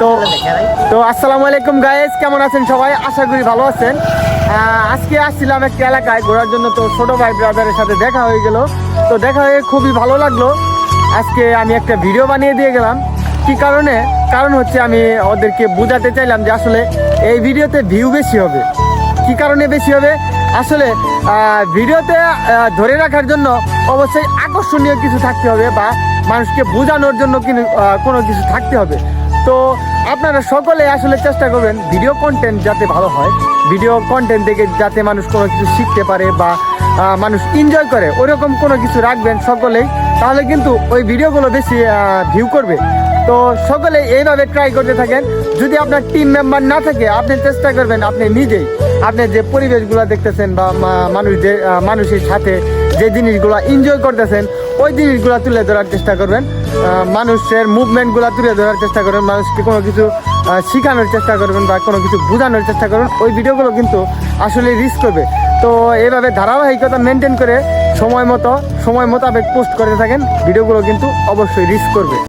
তো তো আসসালামু আলাইকুম গাইস, কেমন আছেন সবাই? আশা করি ভালো আছেন। আজকে আসছিলাম একটা এলাকায় ঘোরার জন্য, তো ছোট ভাই ব্রাদারের সাথে দেখা হয়ে গেল। তো দেখা হয়ে খুবই ভালো লাগলো। আজকে আমি একটা ভিডিও বানিয়ে দিয়ে গেলাম। কি কারণে? কারণ হচ্ছে আমি ওদেরকে বোঝাতে চাইলাম যে আসলে এই ভিডিওতে ভিউ বেশি হবে। কি কারণে বেশি হবে? আসলে ভিডিওতে ধরে রাখার জন্য অবশ্যই আকর্ষণীয় কিছু থাকতে হবে, বা মানুষকে বোঝানোর জন্য কোনো কিছু থাকতে হবে। তো আপনারা সকলে আসলে চেষ্টা করবেন ভিডিও কন্টেন্ট যাতে ভালো হয়, ভিডিও কন্টেন্ট থেকে যাতে মানুষ কোনো কিছু শিখতে পারে বা মানুষ এনজয় করে, ওইরকম কোনো কিছু রাখবেন সকলেই। তাহলে কিন্তু ওই ভিডিওগুলো বেশি ভিউ করবে। তো সকলে এইভাবে ট্রাই করতে থাকেন। যদি আপনার টিম মেম্বার না থাকে, আপনি চেষ্টা করবেন আপনি নিজেই, আপনি যে পরিবেশগুলো দেখতেছেন বা মানুষের সাথে যে জিনিসগুলো এনজয় করতেছেন, ওই জিনিসগুলো তুলে ধরার চেষ্টা করবেন। মানুষের মুভমেন্টগুলো তুলে ধরার চেষ্টা করবেন, মানুষকে কোনো কিছু শেখানোর চেষ্টা করবেন বা কোনো কিছু বোঝানোর চেষ্টা করবেন। ওই ভিডিওগুলো কিন্তু আসলে রিচ করবে। তো এইভাবে ধারাবাহিকতা মেনটেন করে সময় মোতাবেক পোস্ট করতে থাকেন, ভিডিওগুলো কিন্তু অবশ্যই রিচ করবে।